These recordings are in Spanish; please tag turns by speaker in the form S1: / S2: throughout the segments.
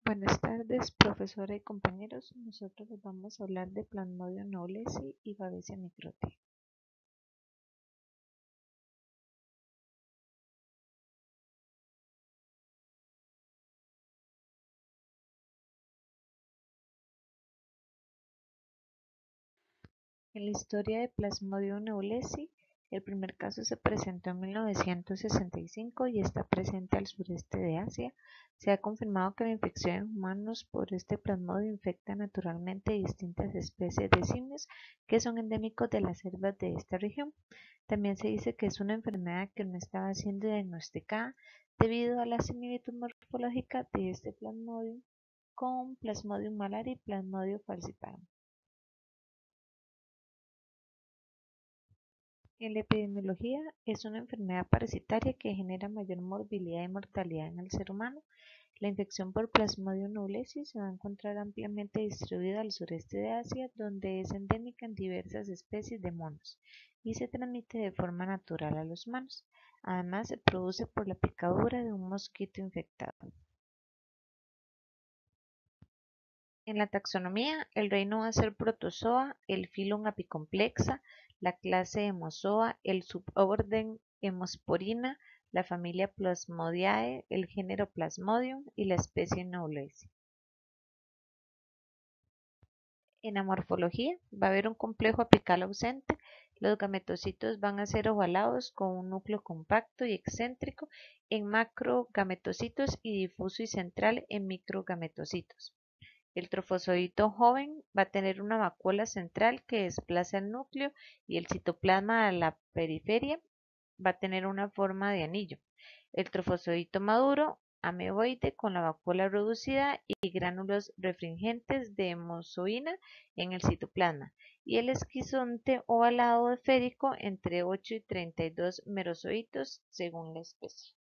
S1: Buenas tardes, profesora y compañeros. Nosotros les vamos a hablar de Plasmodium knowlesi y Babesia microti. En la historia de Plasmodium knowlesi, el primer caso se presentó en 1965 y está presente al sureste de Asia. Se ha confirmado que la infección en humanos por este plasmodium infecta naturalmente distintas especies de simios que son endémicos de las selvas de esta región. También se dice que es una enfermedad que no estaba siendo diagnosticada debido a la similitud morfológica de este plasmodium con Plasmodium malariae y Plasmodium falciparum. En la epidemiología, es una enfermedad parasitaria que genera mayor morbilidad y mortalidad en el ser humano. La infección por Plasmodium knowlesi se va a encontrar ampliamente distribuida al sureste de Asia, donde es endémica en diversas especies de monos y se transmite de forma natural a los humanos. Además, se produce por la picadura de un mosquito infectado. En la taxonomía, el reino va a ser Protozoa, el filo Apicomplexa, la clase Hemozoa, el suborden Hemosporina, la familia Plasmodiae, el género Plasmodium y la especie knowlesi. En la morfología va a haber un complejo apical ausente, los gametocitos van a ser ovalados con un núcleo compacto y excéntrico en macrogametocitos y difuso y central en microgametocitos. El trofozoito joven va a tener una vacuola central que desplaza el núcleo y el citoplasma a la periferia va a tener una forma de anillo. El trofozoito maduro, ameboide, con la vacuola reducida y gránulos refringentes de hemozoína en el citoplasma, y el esquizonte ovalado esférico entre 8 y 32 merozoitos según la especie.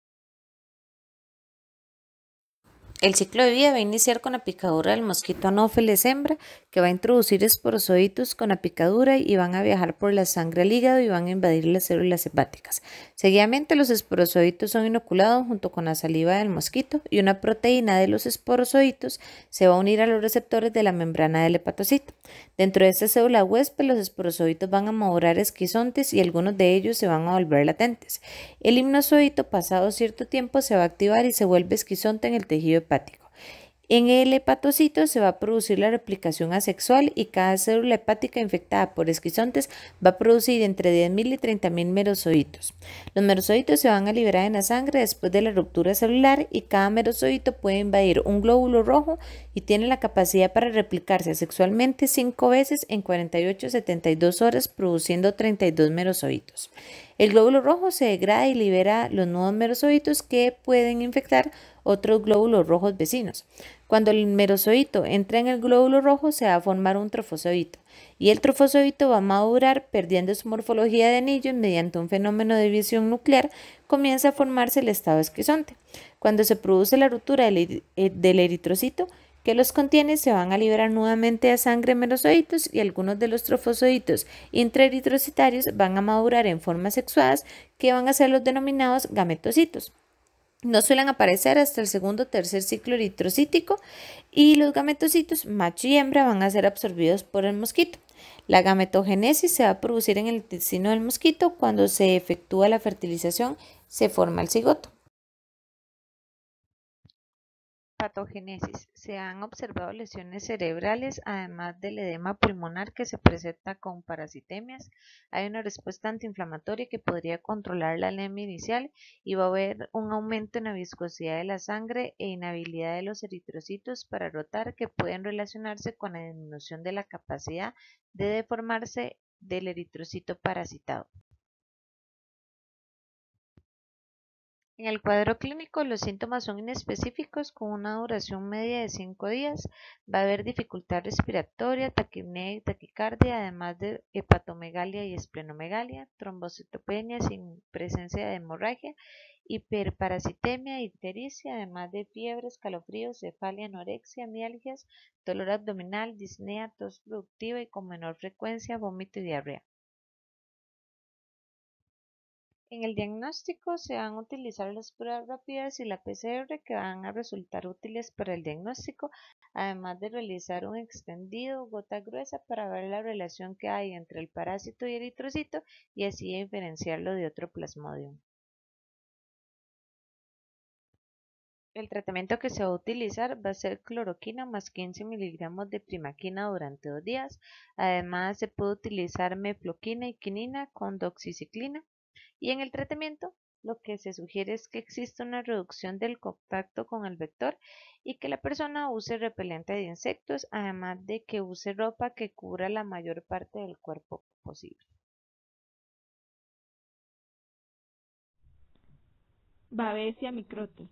S1: El ciclo de vida va a iniciar con la picadura del mosquito anófeles hembra, que va a introducir esporozoitos con la picadura y van a viajar por la sangre al hígado y van a invadir las células hepáticas. Seguidamente, los esporozoitos son inoculados junto con la saliva del mosquito y una proteína de los esporozoitos se va a unir a los receptores de la membrana del hepatocito. Dentro de esta célula huésped, los esporozoitos van a madurar esquizontes y algunos de ellos se van a volver latentes. El hipnozoito, pasado cierto tiempo, se va a activar y se vuelve esquizonte en el tejido hepático. En el hepatocito se va a producir la replicación asexual y cada célula hepática infectada por esquizontes va a producir entre 10.000 y 30.000 merozoitos. Los merozoitos se van a liberar en la sangre después de la ruptura celular y cada merozoito puede invadir un glóbulo rojo y tiene la capacidad para replicarse asexualmente 5 veces en 48 a 72 horas, produciendo 32 merozoitos. El glóbulo rojo se degrada y libera los nuevos merozoitos que pueden infectar otros glóbulos rojos vecinos. Cuando el merozoito entra en el glóbulo rojo, se va a formar un trofozoito y el trofozoito va a madurar perdiendo su morfología de anillos mediante un fenómeno de división nuclear. Comienza a formarse el estado esquizonte. Cuando se produce la ruptura del eritrocito que los contiene, se van a liberar nuevamente a sangre merozoitos y algunos de los trofozoitos intraeritrocitarios van a madurar en formas sexuadas que van a ser los denominados gametocitos. No suelen aparecer hasta el segundo o tercer ciclo eritrocítico y los gametocitos, macho y hembra, van a ser absorbidos por el mosquito. La gametogénesis se va a producir en el intestino del mosquito. Cuando se efectúa la fertilización, se forma el cigoto. Patogénesis. Se han observado lesiones cerebrales, además del edema pulmonar que se presenta con parasitemias. Hay una respuesta antiinflamatoria que podría controlar la anemia inicial y va a haber un aumento en la viscosidad de la sangre e inhabilidad de los eritrocitos para rotar, que pueden relacionarse con la disminución de la capacidad de deformarse del eritrocito parasitado. En el cuadro clínico, los síntomas son inespecíficos con una duración media de 5 días. Va a haber dificultad respiratoria, taquipnea y taquicardia, además de hepatomegalia y esplenomegalia, trombocitopenia sin presencia de hemorragia, hiperparasitemia, ictericia, además de fiebre, escalofríos, cefalia, anorexia, mialgias, dolor abdominal, disnea, tos productiva y con menor frecuencia, vómito y diarrea. En el diagnóstico se van a utilizar las pruebas rápidas y la PCR que van a resultar útiles para el diagnóstico, además de realizar un extendido gota gruesa para ver la relación que hay entre el parásito y eritrocito y así diferenciarlo de otro plasmodium. El tratamiento que se va a utilizar va a ser cloroquina más 15 miligramos de primaquina durante 2 días. Además, se puede utilizar mefloquina y quinina con doxiciclina. Y en el tratamiento, lo que se sugiere es que exista una reducción del contacto con el vector y que la persona use repelente de insectos, además de que use ropa que cubra la mayor parte del cuerpo posible.
S2: Babesia microti.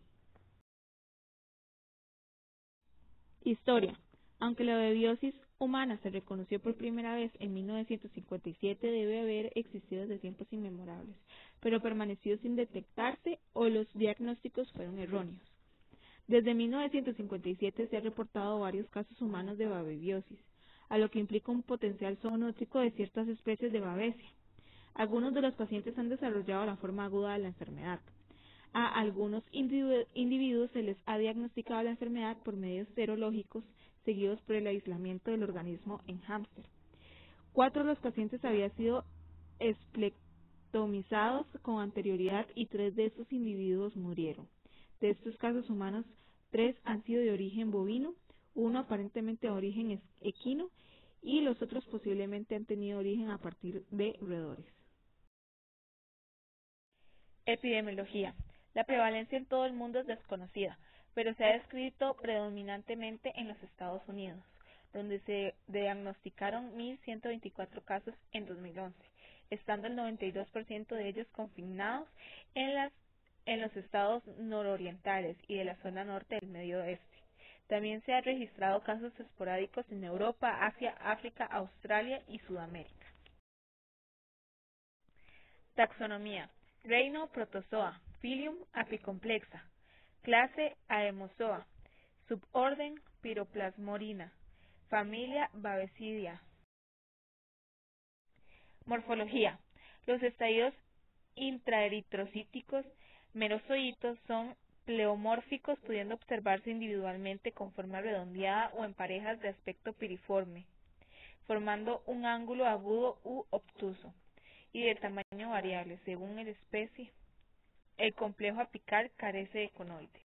S2: Historia. Aunque la babiosis humana se reconoció por primera vez en 1957, debe haber existido desde tiempos inmemorables, pero permaneció sin detectarse o los diagnósticos fueron erróneos. Desde 1957 se han reportado varios casos humanos de babiosis, a lo que implica un potencial zoonótico de ciertas especies de babesia. Algunos de los pacientes han desarrollado la forma aguda de la enfermedad. A algunos individuos se les ha diagnosticado la enfermedad por medios serológicos seguidos por el aislamiento del organismo en hámster. 4 de los pacientes habían sido esplectomizados con anterioridad y 3 de estos individuos murieron. De estos casos humanos, 3 han sido de origen bovino, 1 aparentemente de origen equino y los otros posiblemente han tenido origen a partir de roedores. Epidemiología. La prevalencia en todo el mundo es desconocida, pero se ha descrito predominantemente en los Estados Unidos, donde se diagnosticaron 1.124 casos en 2011, estando el 92% de ellos confinados en los estados nororientales y de la zona norte del Medio Oeste. También se han registrado casos esporádicos en Europa, Asia, África, Australia y Sudamérica. Taxonomía. Reino Protozoa. Filium Apicomplexa. Clase Aemozoa. Suborden Piroplasmorina. Familia Babesidia. Morfología. Los estadios intraeritrocíticos merozoitos son pleomórficos, pudiendo observarse individualmente con forma redondeada o en parejas de aspecto piriforme, formando un ángulo agudo u obtuso, y de tamaño variable según la especie. El complejo apical carece de conoide.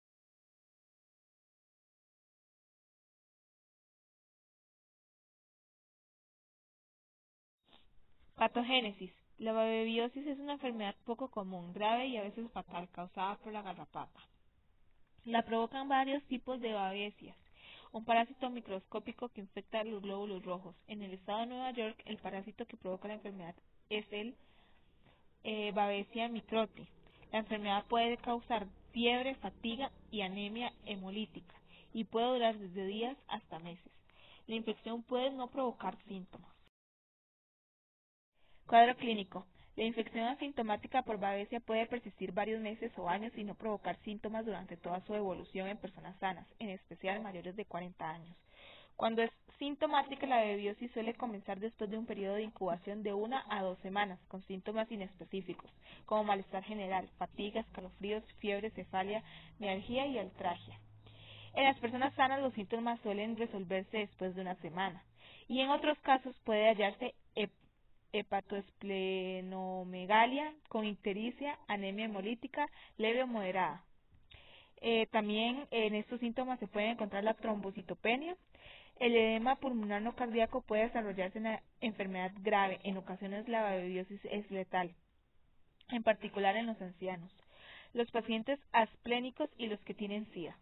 S2: Patogénesis. La babiosis es una enfermedad poco común, grave y a veces fatal, causada por la garrapata. La provocan varios tipos de babesias. Un parásito microscópico que infecta los glóbulos rojos. En el estado de Nueva York, el parásito que provoca la enfermedad es el Babesia microti. La enfermedad puede causar fiebre, fatiga y anemia hemolítica y puede durar desde días hasta meses. La infección puede no provocar síntomas. Cuadro clínico. La infección asintomática por Babesia puede persistir varios meses o años y no provocar síntomas durante toda su evolución en personas sanas, en especial mayores de 40 años. Cuando es sintomática, la babiosis suele comenzar después de un periodo de incubación de 1 a 2 semanas, con síntomas inespecíficos, como malestar general, fatiga, escalofríos, fiebre, cefalia, mialgia y artralgia. En las personas sanas los síntomas suelen resolverse después de una semana, y en otros casos puede hallarse hepatoesplenomegalia con ictericia, anemia hemolítica leve o moderada. También en estos síntomas se puede encontrar la trombocitopenia. El edema pulmonar no cardíaco puede desarrollarse en la enfermedad grave. En ocasiones la babiosis es letal, en particular en los ancianos, los pacientes asplénicos y los que tienen SIDA.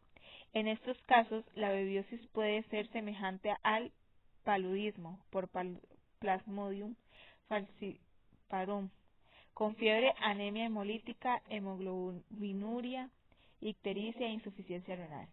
S2: En estos casos, la babiosis puede ser semejante al paludismo por Plasmodium falciparum, con fiebre, anemia hemolítica, hemoglobinuria, ictericia e insuficiencia renal.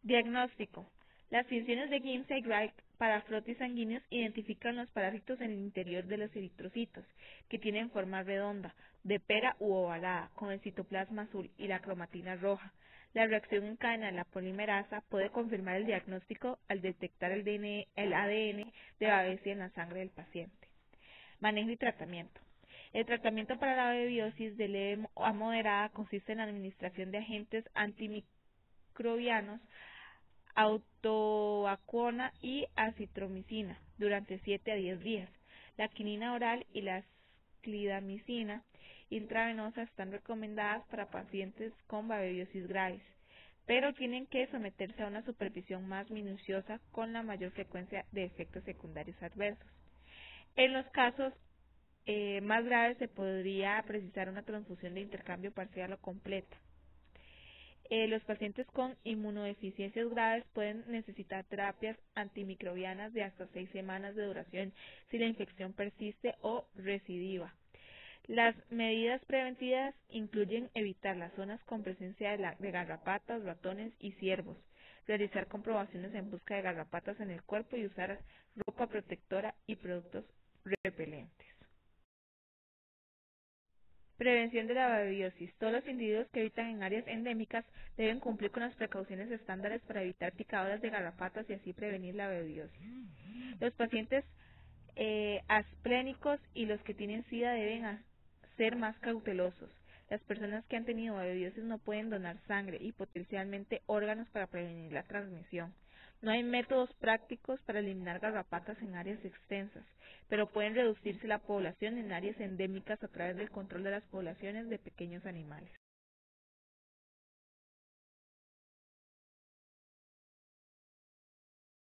S2: Diagnóstico. Las funciones de Giemsa y Wright para frotis sanguíneos identifican los parásitos en el interior de los eritrocitos, que tienen forma redonda, de pera u ovalada, con el citoplasma azul y la cromatina roja. La reacción en cadena de la polimerasa puede confirmar el diagnóstico al detectar el ADN de Babesia en la sangre del paciente. Manejo y tratamiento. El tratamiento para la babiosis de leve a moderada consiste en la administración de agentes antimicrobianos, autovacuona y acitromicina durante 7 a 10 días. La quinina oral y la clindamicina intravenosa están recomendadas para pacientes con babiosis graves, pero tienen que someterse a una supervisión más minuciosa con la mayor frecuencia de efectos secundarios adversos. En los casos más graves se podría precisar una transfusión de intercambio parcial o completa. Los pacientes con inmunodeficiencias graves pueden necesitar terapias antimicrobianas de hasta 6 semanas de duración si la infección persiste o recidiva. Las medidas preventivas incluyen evitar las zonas con presencia de garrapatas, ratones y ciervos, realizar comprobaciones en busca de garrapatas en el cuerpo y usar ropa protectora y productos repelentes. Prevención de la babiosis. Todos los individuos que habitan en áreas endémicas deben cumplir con las precauciones estándares para evitar picaduras de garrapatas y así prevenir la babiosis. Los pacientes asplénicos y los que tienen SIDA deben ser más cautelosos. Las personas que han tenido babiosis no pueden donar sangre y potencialmente órganos para prevenir la transmisión. No hay métodos prácticos para eliminar garrapatas en áreas extensas, pero pueden reducirse la población en áreas endémicas a través del control de las poblaciones de pequeños animales.